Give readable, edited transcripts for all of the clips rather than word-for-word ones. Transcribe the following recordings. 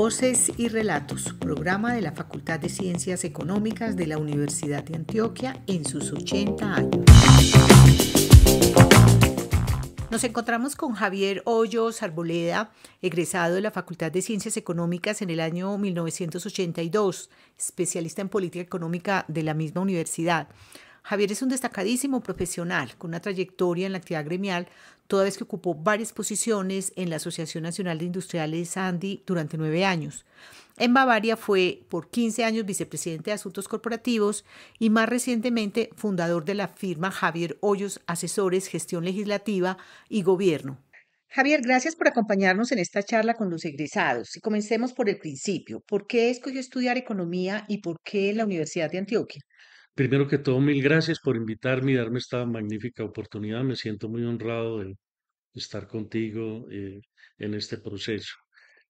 Voces y Relatos, programa de la Facultad de Ciencias Económicas de la Universidad de Antioquia en sus 80 años. Nos encontramos con Javier Hoyos Arboleda, egresado de la Facultad de Ciencias Económicas en el año 1982, especialista en política económica de la misma universidad. Javier es un destacadísimo profesional con una trayectoria en la actividad gremial, toda vez que ocupó varias posiciones en la Asociación Nacional de Industriales ANDI durante 9 años. En Bavaria fue por 15 años vicepresidente de Asuntos Corporativos y más recientemente fundador de la firma Javier Hoyos Asesores, Gestión Legislativa y Gobierno. Javier, gracias por acompañarnos en esta charla con los egresados. Y comencemos por el principio. ¿Por qué escogió estudiar economía y por qué en la Universidad de Antioquia? Primero que todo, mil gracias por invitarme y darme esta magnífica oportunidad. Me siento muy honrado de estar contigo en este proceso.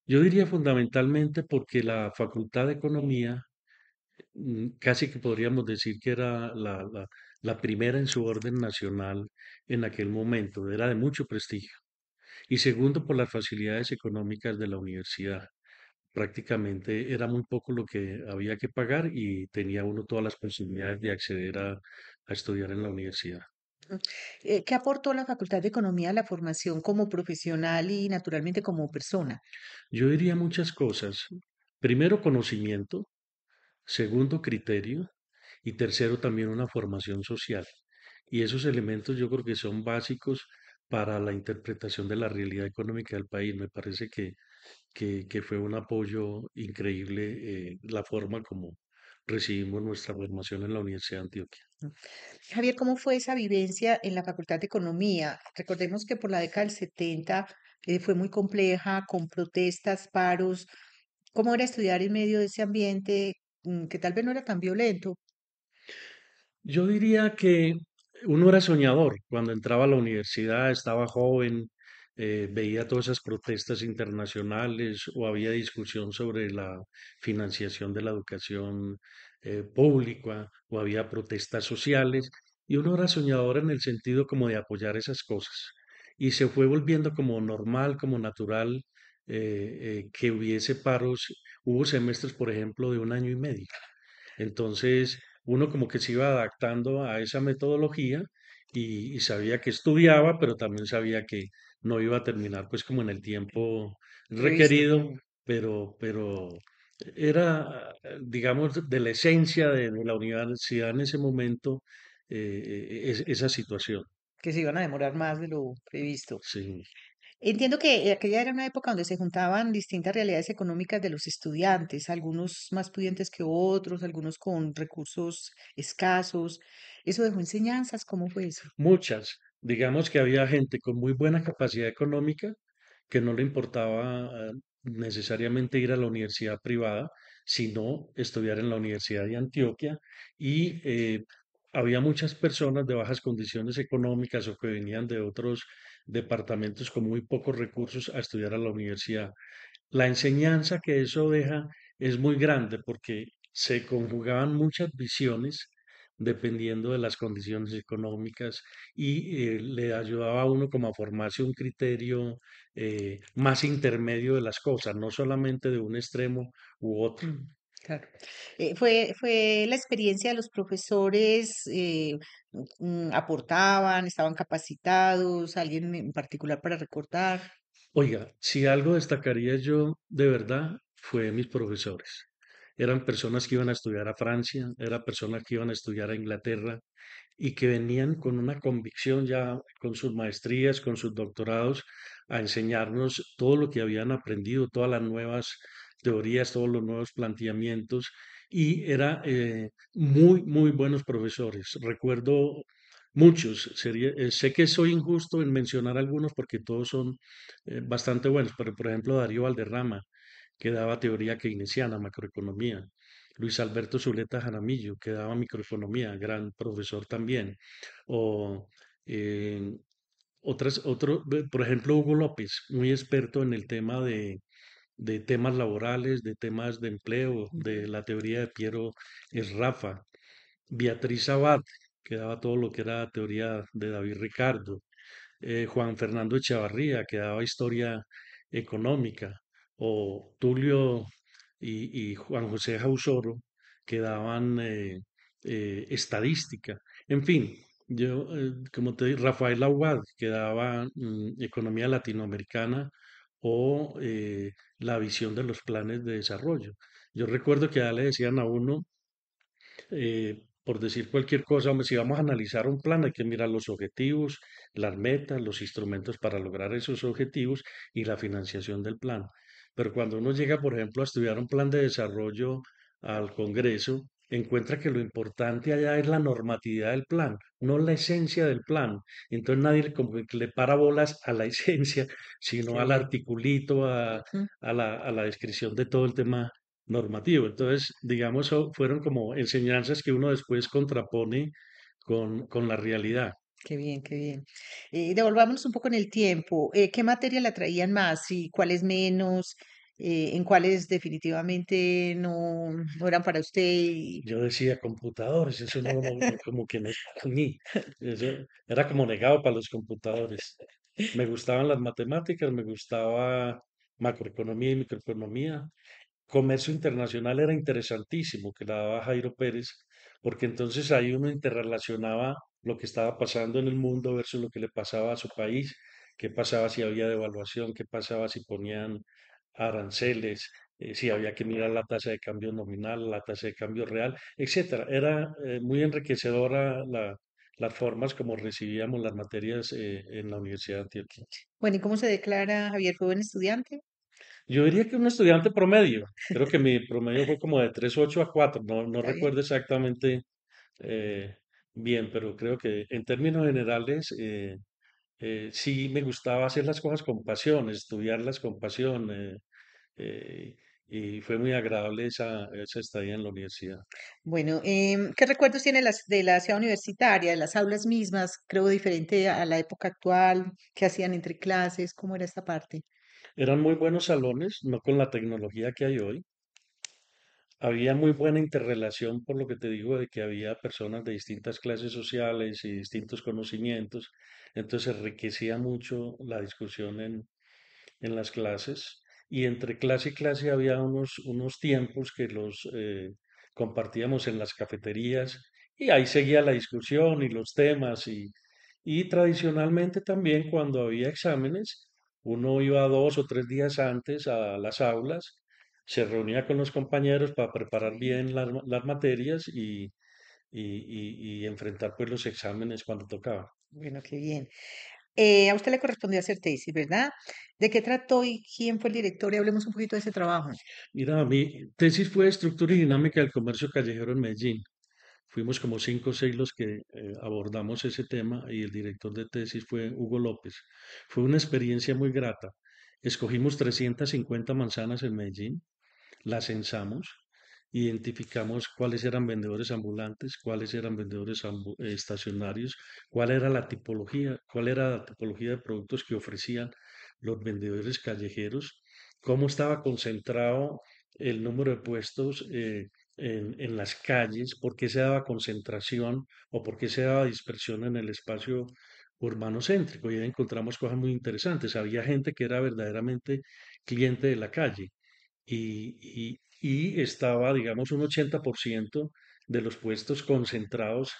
Yo diría fundamentalmente porque la Facultad de Economía, casi que podríamos decir que era la primera en su orden nacional en aquel momento, era de mucho prestigio. Y segundo, por las facilidades económicas de la universidad. Prácticamente era muy poco lo que había que pagar y tenía uno todas las posibilidades de acceder a estudiar en la universidad. ¿Qué aportó la Facultad de Economía a la formación como profesional y naturalmente como persona? Yo diría muchas cosas. Primero, conocimiento. Segundo, criterio. Y tercero, también una formación social. Y esos elementos yo creo que son básicos para la interpretación de la realidad económica del país. Me parece que fue un apoyo increíble la forma como recibimos nuestra formación en la Universidad de Antioquia. Javier, ¿cómo fue esa vivencia en la Facultad de Economía? Recordemos que por la década del 70 fue muy compleja, con protestas, paros. ¿Cómo era estudiar en medio de ese ambiente que tal vez no era tan violento? Yo diría que uno era soñador cuando entraba a la universidad, estaba joven, veía todas esas protestas internacionales o había discusión sobre la financiación de la educación pública o había protestas sociales y uno era soñador en el sentido como de apoyar esas cosas. Y se fue volviendo como normal, como natural que hubiese paros. Hubo semestres, por ejemplo, de un año y medio. Entonces, uno como que se iba adaptando a esa metodología y sabía que estudiaba, pero también sabía que no iba a terminar pues como en el tiempo Previsto. requerido, pero era, digamos, de la esencia de la universidad en ese momento, esa situación. Que se iban a demorar más de lo previsto. Sí. Entiendo que aquella era una época donde se juntaban distintas realidades económicas de los estudiantes, algunos más pudientes que otros, algunos con recursos escasos. ¿Eso dejó enseñanzas? ¿Cómo fue eso? Muchas. Digamos que había gente con muy buena capacidad económica que no le importaba necesariamente ir a la universidad privada, sino estudiar en la Universidad de Antioquia. Y había muchas personas de bajas condiciones económicas o que venían de otros departamentos con muy pocos recursos a estudiar a la universidad. La enseñanza que eso deja es muy grande porque se conjugaban muchas visiones dependiendo de las condiciones económicas y le ayudaba a uno como a formarse un criterio más intermedio de las cosas, no solamente de un extremo u otro. Claro. ¿Fue la experiencia de los profesores, aportaban, estaban capacitados, alguien en particular para recordar? Oiga, si algo destacaría yo de verdad fue mis profesores. Eran personas que iban a estudiar a Francia, eran personas que iban a estudiar a Inglaterra y que venían con una convicción ya, con sus maestrías, con sus doctorados, a enseñarnos todo lo que habían aprendido, todas las nuevas teorías, todos los nuevos planteamientos, y era muy buenos profesores. Recuerdo muchos, sé que soy injusto en mencionar algunos porque todos son bastante buenos, pero por ejemplo Darío Valderrama, que daba teoría keynesiana, macroeconomía. Luis Alberto Zuleta Jaramillo, que daba microeconomía, gran profesor también. O eh, por ejemplo, Hugo López, muy experto en el tema de temas laborales, de temas de empleo, de la teoría de Piero Rafa. Beatriz Abad, que daba todo lo que era teoría de David Ricardo. Juan Fernando Echavarría, que daba historia económica, o Tulio y Juan José Jausoro, que daban estadística. En fin, como te digo, Rafael Aguad, que daba economía latinoamericana o la visión de los planes de desarrollo. Yo recuerdo que ya le decían a uno, por decir cualquier cosa, hombre, si vamos a analizar un plan, hay que mirar los objetivos, las metas, los instrumentos para lograr esos objetivos y la financiación del plan. Pero cuando uno llega, por ejemplo, a estudiar un plan de desarrollo al Congreso, encuentra que lo importante allá es la normatividad del plan, no la esencia del plan. Entonces nadie como que le para bolas a la esencia, sino Qué al bien. articulito, Ujú. a la descripción de todo el tema normativo. Entonces, digamos, fueron como enseñanzas que uno después contrapone con la realidad. Qué bien, qué bien. Devolvámonos un poco en el tiempo. ¿Qué materia la traían más y cuáles menos? ¿En cuáles definitivamente no eran para usted? Yo decía computadores, eso como que no es para mí. Eso era como negado para los computadores. Me gustaban las matemáticas, me gustaba macroeconomía y microeconomía. Comercio internacional era interesantísimo, que la daba Jairo Pérez, porque entonces ahí uno interrelacionaba lo que estaba pasando en el mundo versus lo que le pasaba a su país, qué pasaba si había devaluación, qué pasaba si ponían aranceles, si había que mirar la tasa de cambio nominal, la tasa de cambio real, etcétera. Era muy enriquecedora las formas como recibíamos las materias en la Universidad de Antioquia. Bueno, ¿y cómo se declara Javier? ¿Fue buen estudiante? Yo diría que un estudiante promedio. Creo que mi promedio fue como de 3,8 a 4. No, no Está bien. recuerdo exactamente eh, bien, pero creo que en términos generales sí me gustaba hacer las cosas con pasión, estudiarlas con pasión. Eh, y fue muy agradable esa estadía en la universidad. Bueno, ¿qué recuerdos tiene de la ciudad universitaria, de las aulas mismas? Creo diferente a la época actual, ¿qué hacían entre clases? ¿Cómo era esta parte? Eran muy buenos salones, no con la tecnología que hay hoy. Había muy buena interrelación, por lo que te digo, de que había personas de distintas clases sociales y distintos conocimientos, entonces enriquecía mucho la discusión en las clases y entre clase y clase había unos tiempos que los compartíamos en las cafeterías y ahí seguía la discusión y los temas y tradicionalmente también cuando había exámenes, uno iba 2 o 3 días antes a las aulas, se reunía con los compañeros para Qué preparar bien. bien las materias y enfrentar pues los exámenes cuando tocaba. Bueno, qué bien. A usted le correspondió hacer tesis, ¿verdad? ¿De qué trató y quién fue el director? Y hablemos un poquito de ese trabajo. Mira, mi tesis fue Estructura y Dinámica del Comercio Callejero en Medellín. Fuimos como 5 o 6 los que abordamos ese tema y el director de tesis fue Hugo López. Fue una experiencia muy grata. Escogimos 350 manzanas en Medellín, las censamos, identificamos cuáles eran vendedores ambulantes, cuáles eran vendedores estacionarios, cuál era la tipología de productos que ofrecían los vendedores callejeros, cómo estaba concentrado el número de puestos en las calles, por qué se daba concentración o por qué se daba dispersión en el espacio urbano céntrico. Y ahí encontramos cosas muy interesantes. Había gente que era verdaderamente cliente de la calle y estaba, digamos, un 80% de los puestos concentrados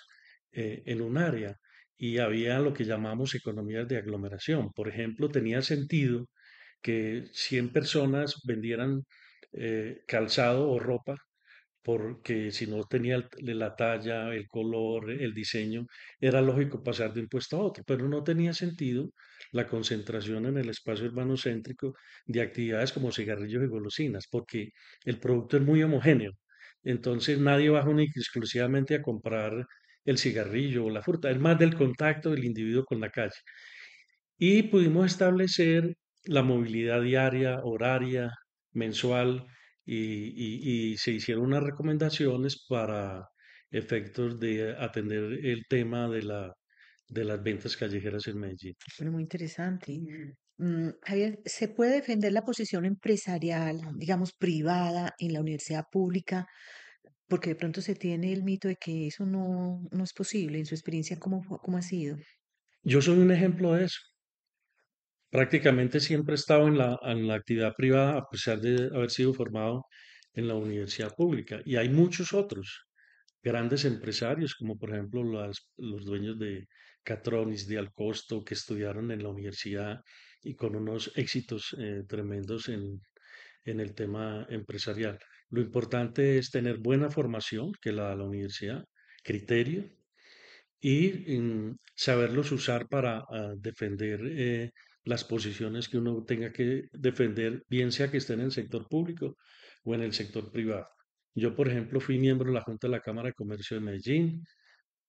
en un área y había lo que llamamos economías de aglomeración. Por ejemplo, tenía sentido que 100 personas vendieran calzado o ropa porque si no tenía la talla, el color, el diseño, era lógico pasar de un puesto a otro, pero no tenía sentido la concentración en el espacio urbano céntrico de actividades como cigarrillos y golosinas, porque el producto es muy homogéneo. Entonces nadie va única y exclusivamente a comprar el cigarrillo o la fruta, es más del contacto del individuo con la calle. Y pudimos establecer la movilidad diaria, horaria, mensual, y se hicieron unas recomendaciones para efectos de atender el tema de las ventas callejeras en Medellín. Bueno, muy interesante. Javier, ¿se puede defender la posición empresarial, digamos, privada en la universidad pública? Porque de pronto se tiene el mito de que eso no es posible. En su experiencia, ¿cómo ha sido? Yo soy un ejemplo de eso. Prácticamente siempre he estado en la actividad privada a pesar de haber sido formado en la universidad pública. Y hay muchos otros grandes empresarios, como por ejemplo los dueños de Catronis, de Alcosto, que estudiaron en la universidad y con unos éxitos tremendos en el tema empresarial. Lo importante es tener buena formación, que la da la universidad, criterio y saberlos usar para defender las posiciones que uno tenga que defender, bien sea que esté en el sector público o en el sector privado. Yo, por ejemplo, fui miembro de la Junta de la Cámara de Comercio de Medellín,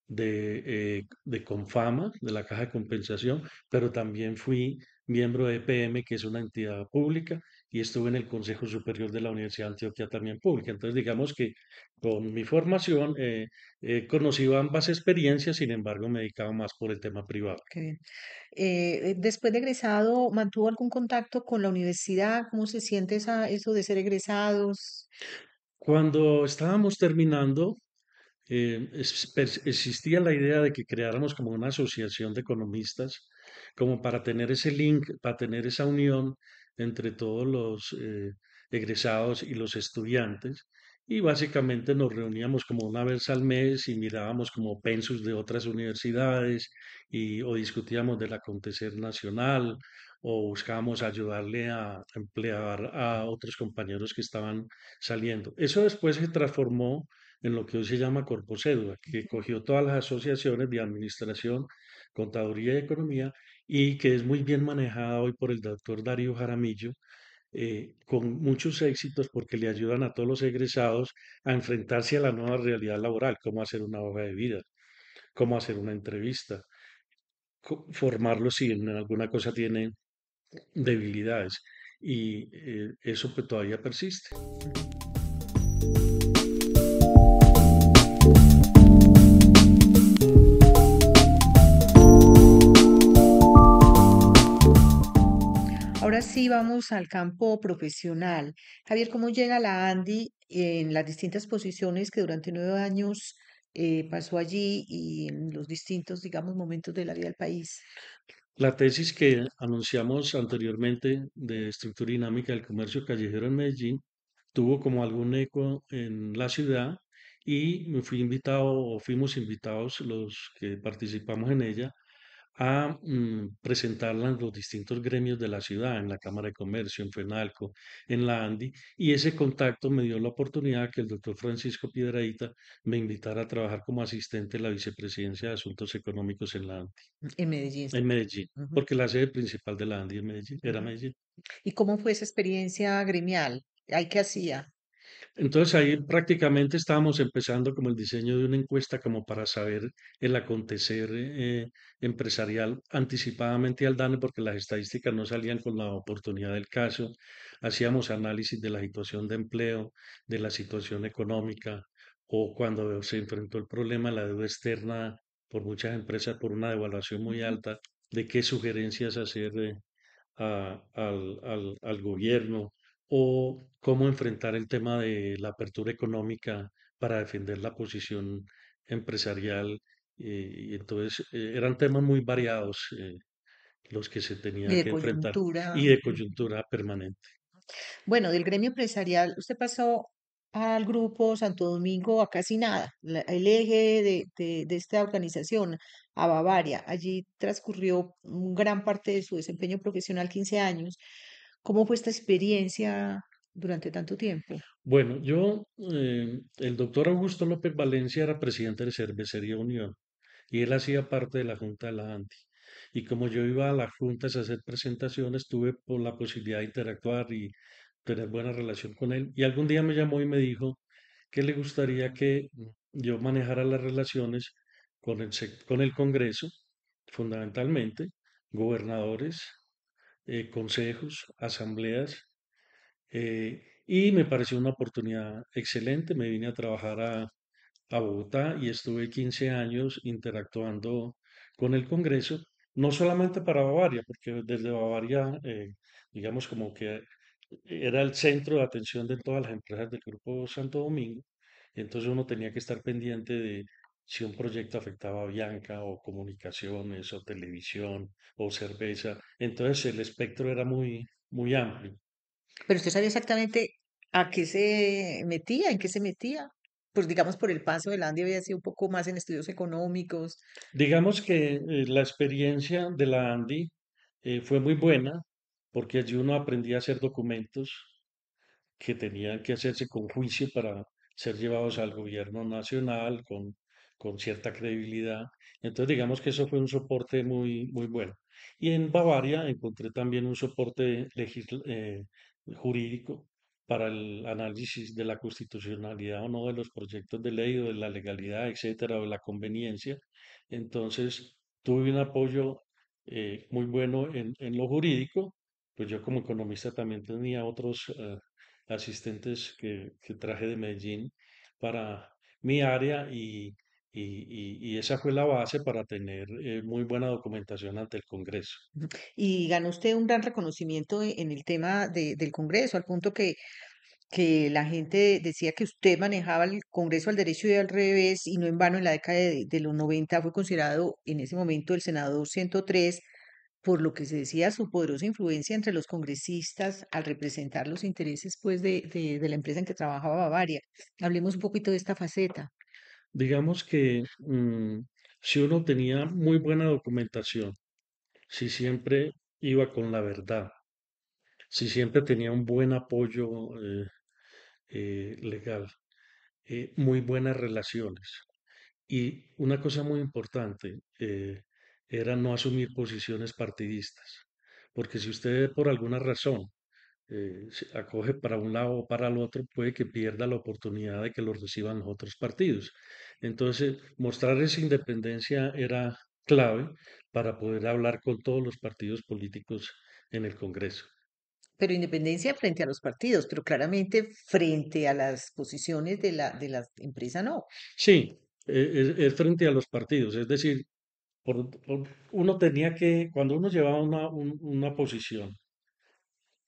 de Confama, de la Caja de Compensación, pero también fui miembro de EPM, que es una entidad pública, y estuve en el Consejo Superior de la Universidad de Antioquia también pública. Entonces, digamos que con mi formación he conocido ambas experiencias, sin embargo, me dedicaba más por el tema privado. Qué bien. Después de egresado, ¿mantuvo algún contacto con la universidad? ¿Cómo se siente eso de ser egresados? Cuando estábamos terminando, existía la idea de que creáramos como una asociación de economistas, como para tener ese link, para tener esa unión entre todos los egresados y los estudiantes. Y básicamente nos reuníamos como una vez al mes y mirábamos como pensus de otras universidades o discutíamos del acontecer nacional o buscábamos ayudarle a emplear a otros compañeros que estaban saliendo. Eso después se transformó en lo que hoy se llama Corpocédula, que cogió todas las asociaciones de administración, contaduría y economía y que es muy bien manejada hoy por el doctor Darío Jaramillo, con muchos éxitos porque le ayudan a todos los egresados a enfrentarse a la nueva realidad laboral, cómo hacer una hoja de vida, cómo hacer una entrevista, formarlos si en alguna cosa tienen debilidades. Y eso pues todavía persiste. Ahora sí vamos al campo profesional. Javier, ¿cómo llega la Andy en las distintas posiciones que durante 9 años pasó allí y en los distintos, digamos, momentos de la vida del país? La tesis que anunciamos anteriormente de estructura dinámica del comercio callejero en Medellín tuvo como algún eco en la ciudad y me fui invitado o fuimos invitados los que participamos en ella a presentarla en los distintos gremios de la ciudad, en la Cámara de Comercio, en FENALCO, en la ANDI, y ese contacto me dio la oportunidad que el doctor Francisco Piedrahíta me invitara a trabajar como asistente de la Vicepresidencia de Asuntos Económicos en la ANDI, En Medellín. en Medellín, Ujú, porque la sede principal de la ANDI en Medellín, era ujú. Medellín. ¿Y cómo fue esa experiencia gremial? ¿Ay, qué hacía? Entonces ahí prácticamente estábamos empezando como el diseño de una encuesta como para saber el acontecer empresarial anticipadamente al DANE porque las estadísticas no salían con la oportunidad del caso. Hacíamos análisis de la situación de empleo, de la situación económica o cuando se enfrentó el problema de la deuda externa por muchas empresas por una devaluación muy Ujú. alta, de qué sugerencias hacer al gobierno o cómo enfrentar el tema de la apertura económica para defender la posición empresarial. Y entonces eran temas muy variados los que se Y tenía de que enfrentar coyuntura. y de Ujú. coyuntura permanente. Bueno, del gremio empresarial, usted pasó al grupo Santo Domingo a casi nada, el eje de esta organización, a Bavaria. Allí transcurrió gran parte de su desempeño profesional, 15 años. ¿Cómo fue esta experiencia durante tanto tiempo? Bueno, el doctor Augusto López Valencia era presidente de Cervecería Unión y él hacía parte de la Junta de la ANTI. Y como yo iba a las juntas a hacer presentaciones, tuve por la posibilidad de interactuar y tener buena relación con él. Y algún día me llamó y me dijo que le gustaría que yo manejara las relaciones con el Congreso, fundamentalmente, gobernadores, consejos, asambleas, y me pareció una oportunidad excelente. Me vine a trabajar a Bogotá y estuve 15 años interactuando con el Congreso, no solamente para Bavaria, porque desde Bavaria, digamos como que era el centro de atención de todas las empresas del Grupo Santo Domingo, entonces uno tenía que estar pendiente de si un proyecto afectaba a Bianca o comunicaciones o televisión o cerveza. Entonces el espectro era muy amplio. Pero usted sabía exactamente a qué se metía, en qué se metía. Pues digamos, por el paso del Andy había sido un poco más en estudios económicos. Digamos que la experiencia de la Andy fue muy buena porque allí uno aprendía a hacer documentos que tenían que hacerse con juicio para ser llevados al gobierno nacional con cierta credibilidad. Entonces, digamos que eso fue un soporte muy bueno. Y en Bavaria encontré también un soporte jurídico para el análisis de la constitucionalidad o no de los proyectos de ley o de la legalidad, etcétera, o de la conveniencia. Entonces, tuve un apoyo muy bueno en lo jurídico. Pues yo como economista también tenía otros asistentes que traje de Medellín para mi área y esa fue la base para tener muy buena documentación ante el Congreso. Ujú. Y ganó usted un gran reconocimiento en el tema del Congreso, al punto que la gente decía que usted manejaba el Congreso al derecho y al revés, y no en vano en la década de los 90 fue considerado en ese momento el senador 103, por lo que se decía su poderosa influencia entre los congresistas al representar los intereses pues de la empresa en que trabajaba Bavaria. Hablemos un poquito de esta faceta. Digamos que si uno tenía muy buena documentación, si siempre iba con la verdad, si siempre tenía un buen apoyo legal, muy buenas relaciones. Y una cosa muy importante era no asumir posiciones partidistas, porque si usted por alguna razón se acoge para un lado o para el otro, puede que pierda la oportunidad de que lo reciban los otros partidos. Entonces, mostrar esa independencia era clave para poder hablar con todos los partidos políticos en el Congreso. Pero independencia frente a los partidos, pero claramente frente a las posiciones de la empresa no. Sí, es frente a los partidos, es decir, uno tenía que, cuando uno llevaba una posición,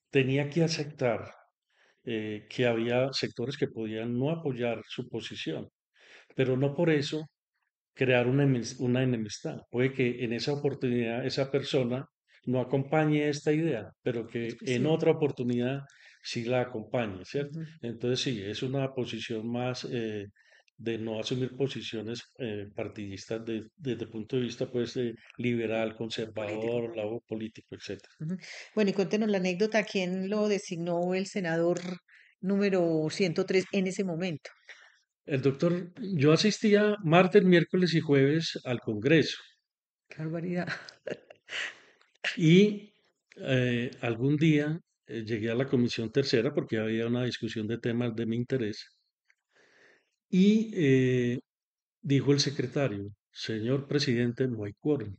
tenía que aceptar que había sectores que podían no apoyar su posición, pero no por eso crear una enemistad. Puede que en esa oportunidad esa persona no acompañe esta idea, pero que en Sí. otra oportunidad sí la acompañe, ¿cierto? Ujú. Entonces sí, es una posición más de no asumir posiciones partidistas desde el punto de vista pues liberal, Político. conservador, lado político, etcétera. Ujú. Bueno, y cuéntenos la anécdota, ¿quién lo designó el senador número 103 en ese momento? El doctor, yo asistía martes, miércoles y jueves al Congreso Qué barbaridad. y algún día llegué a la comisión tercera porque había una discusión de temas de mi interés y dijo el secretario, señor presidente, no hay quórum.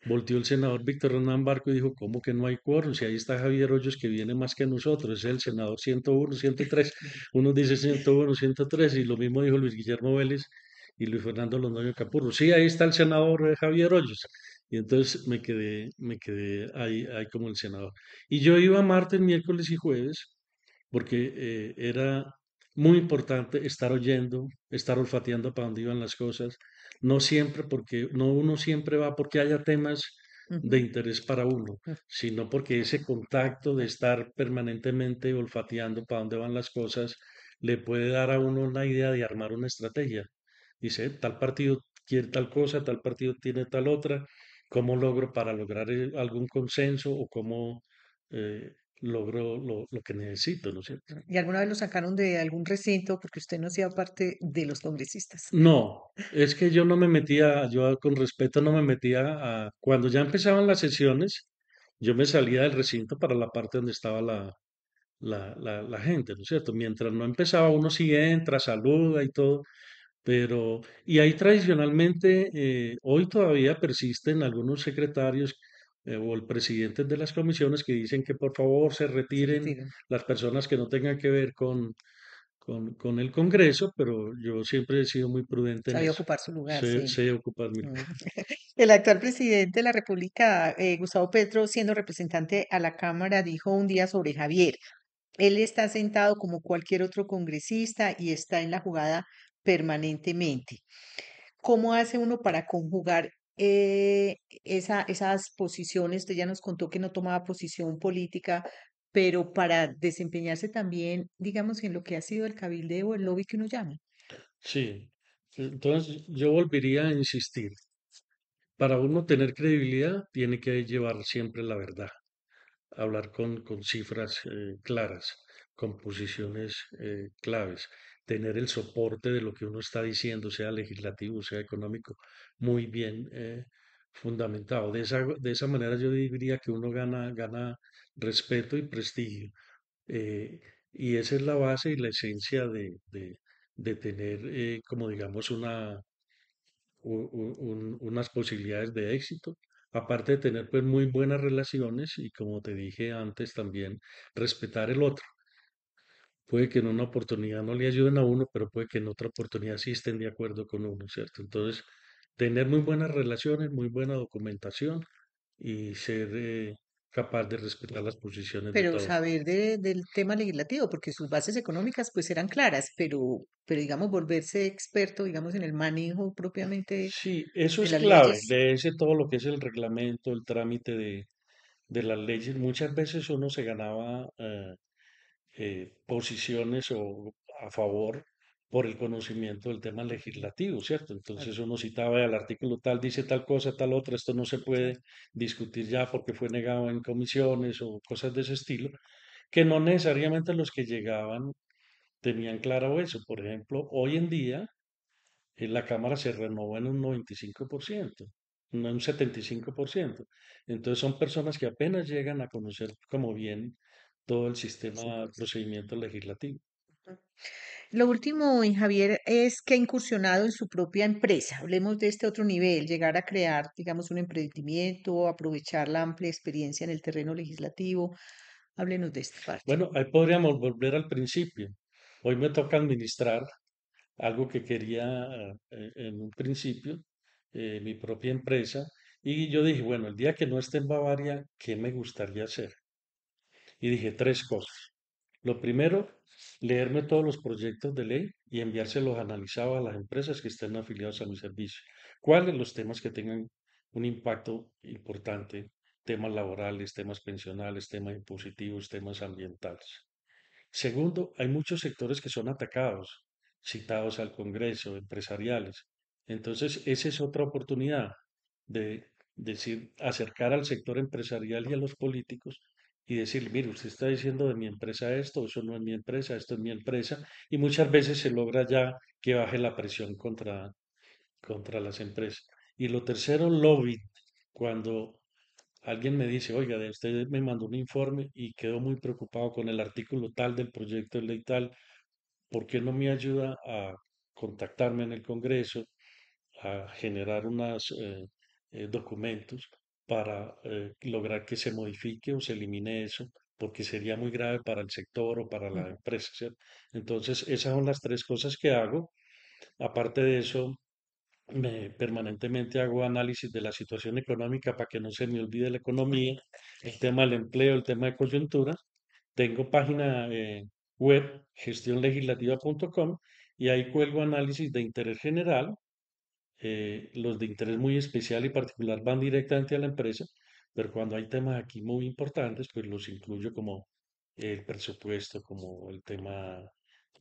Volteó el senador Víctor Hernán Barco y dijo, ¿cómo que no hay quórum? Si ahí está Javier Hoyos que viene más que nosotros, es el senador 101, 103. Uno dice 101, 103 y lo mismo dijo Luis Guillermo Vélez y Luis Fernando Londoño Capurro. Sí, ahí está el senador Javier Hoyos. Y entonces me quedé ahí como el senador. Y yo iba martes, miércoles y jueves porque era muy importante estar oyendo, estar olfateando para dónde iban las cosas, no siempre porque, no uno siempre va porque haya temas de Ujú. interés para uno, sino porque ese contacto de estar permanentemente olfateando para dónde van las cosas le puede dar a uno una idea de armar una estrategia. Dice, tal partido quiere tal cosa, tal partido tiene tal otra, ¿cómo logro para lograr algún consenso o cómo logro lo que necesito, ¿no es cierto? ¿Y alguna vez lo sacaron de algún recinto porque usted no hacía parte de los congresistas? No, es que yo no me metía, yo con respeto no me metía cuando ya empezaban las sesiones, yo me salía del recinto para la parte donde estaba la gente, ¿no es cierto? Mientras no empezaba, uno sí entra, saluda y todo, pero, y ahí tradicionalmente, hoy todavía persisten algunos secretarios o el presidente de las comisiones que dicen que por favor se Se retiren retiran. las personas que no tengan que ver con el Congreso, pero yo siempre he sido muy prudente en Sabía eso. ocupar su lugar, Sé, sí. sé ocupar mi Mm. lugar. El actual presidente de la República, Gustavo Petro, siendo representante a la Cámara, dijo un día sobre Javier. Él está sentado como cualquier otro congresista y está en la jugada permanentemente. ¿cómo hace uno para conjugar esas posiciones? Usted ya nos contó que no tomaba posición política, pero para desempeñarse también, digamos, en lo que ha sido el cabildeo o el lobby que uno llama. Sí, entonces yo volvería a insistir. Para uno tener credibilidad, tiene que llevar siempre la verdad, hablar con cifras claras, con posiciones claves, tener el soporte de lo que uno está diciendo, sea legislativo, sea económico, muy bien fundamentado. De esa manera yo diría que uno gana respeto y prestigio. eh, y esa es la base y la esencia de tener, como digamos, unas posibilidades de éxito. Aparte de tener pues muy buenas relaciones y como te dije antes también respetar el otro. Puede que en una oportunidad no le ayuden a uno, pero puede que en otra oportunidad sí estén de acuerdo con uno, ¿cierto? Entonces, tener muy buenas relaciones, muy buena documentación y ser capaz de respetar las posiciones de Pero todos. saber del tema legislativo, porque sus bases económicas pues eran claras, pero digamos, volverse experto, digamos, en el manejo propiamente Sí, eso de es las clave. leyes. Leerse todo lo que es el reglamento, el trámite de las leyes. Muchas veces uno se ganaba posiciones o a favor por el conocimiento del tema legislativo, ¿cierto? Entonces uno citaba el artículo tal, dice tal cosa, tal otra, esto no se puede discutir ya porque fue negado en comisiones o cosas de ese estilo, que no necesariamente los que llegaban tenían claro eso. Por ejemplo, hoy en día la Cámara se renovó en un 95%, no en un 75%. Entonces son personas que apenas llegan a conocer como bien todo el sistema, procedimiento legislativo. Lo último, Javier, es que ha incursionado en su propia empresa. Hablemos de este otro nivel, llegar a crear, digamos, un emprendimiento, aprovechar la amplia experiencia en el terreno legislativo. Háblenos de esta parte. Bueno, ahí podríamos volver al principio. Hoy me toca administrar algo que quería en un principio, mi propia empresa, y yo dije, bueno, el día que no esté en Bavaria, ¿qué me gustaría hacer? Y dije tres cosas. Lo primero, leerme todos los proyectos de ley y enviárselos analizados a las empresas que estén afiliadas a mi servicio. ¿Cuáles los temas que tengan un impacto importante? Temas laborales, temas pensionales, temas impositivos, temas ambientales. Segundo, hay muchos sectores que son atacados, citados al Congreso, empresariales. Entonces, esa es otra oportunidad de decir, acercar al sector empresarial y a los políticos y decir, mire, usted está diciendo de mi empresa esto, eso no es mi empresa, esto es mi empresa, y muchas veces se logra ya que baje la presión contra las empresas. Y lo tercero, lobby. Cuando alguien me dice, oiga, de usted me mandó un informe y quedó muy preocupado con el artículo tal del proyecto de ley tal, ¿por qué no me ayuda a contactarme en el Congreso, a generar unos documentos para lograr que se modifique o se elimine eso? Porque sería muy grave para el sector o para la empresa, ¿cierto? Entonces, esas son las tres cosas que hago. Aparte de eso, permanentemente hago análisis de la situación económica para que no se me olvide la economía, el tema del empleo, el tema de coyuntura. Tengo página web, gestionlegislativa.com, y ahí cuelgo análisis de interés general. Los de interés muy especial y particular van directamente a la empresa, pero cuando hay temas aquí muy importantes, pues los incluyo como el presupuesto, como el tema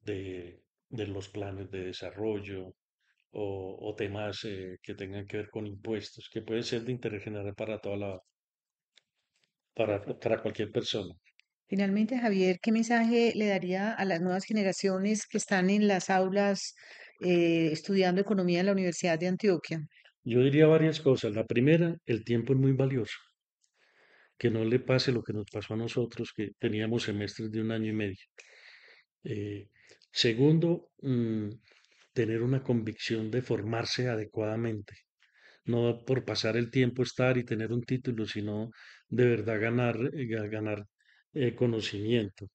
de los planes de desarrollo, o temas que tengan que ver con impuestos, que puede ser de interés general para para cualquier persona. Finalmente, Javier, ¿qué mensaje le daría a las nuevas generaciones que están en las aulas estudiando economía en la Universidad de Antioquia? Yo diría varias cosas. La primera, el tiempo es muy valioso. Que no le pase lo que nos pasó a nosotros, que teníamos semestres de un año y medio. Eh, segundo, tener una convicción de formarse adecuadamente. No por pasar el tiempo estar y tener un título, sino de verdad ganar conocimiento.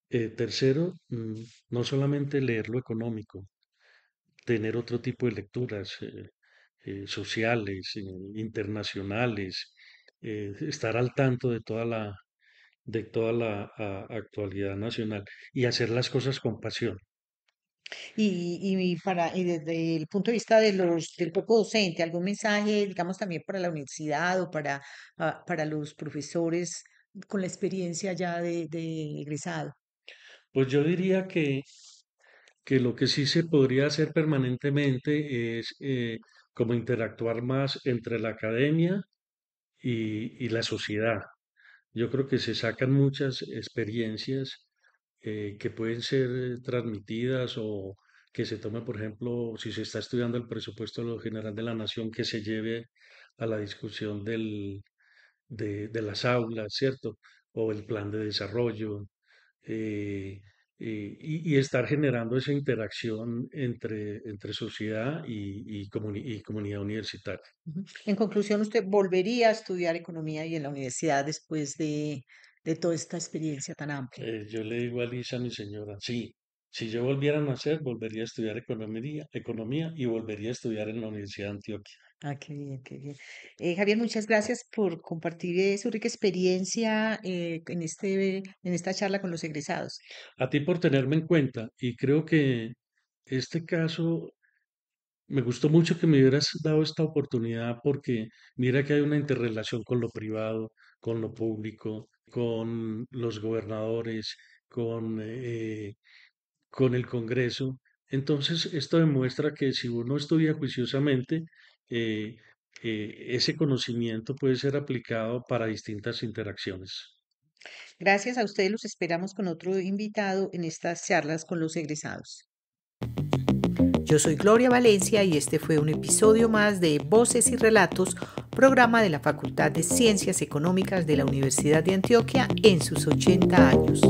Tercero, no solamente leer lo económico, tener otro tipo de lecturas sociales, internacionales, estar al tanto de toda la actualidad nacional y hacer las cosas con pasión. Y desde el punto de vista del cuerpo docente, algún mensaje, digamos, también para la universidad o para los profesores con la experiencia ya de egresado. Pues yo diría que lo que sí se podría hacer permanentemente es como interactuar más entre la academia y la sociedad. Yo creo que se sacan muchas experiencias que pueden ser transmitidas o que se tome, por ejemplo, si se está estudiando el presupuesto de lo general de la nación, que se lleve a la discusión de las aulas, ¿cierto? O el plan de desarrollo, eh, y estar generando esa interacción entre sociedad y comunidad universitaria. Ujú. En conclusión, ¿usted volvería a estudiar economía y en la universidad después de toda esta experiencia tan amplia? Yo le digo a Lisa, mi señora, sí, si yo volviera a nacer, volvería a estudiar economía y volvería a estudiar en la Universidad de Antioquia. Ah, qué bien, qué bien. Javier, muchas gracias por compartir su rica experiencia en esta charla con los egresados. A ti por tenerme en cuenta y creo que este caso me gustó mucho que me hubieras dado esta oportunidad porque mira que hay una interrelación con lo privado, con lo público, con los gobernadores, con el Congreso. Entonces, esto demuestra que si uno estudia juiciosamente, eh, ese conocimiento puede ser aplicado para distintas interacciones. Gracias a ustedes, los esperamos con otro invitado en estas charlas con los egresados. Yo soy Gloria Valencia y este fue un episodio más de Voces y Relatos, programa de la Facultad de Ciencias Económicas de la Universidad de Antioquia en sus 80 años.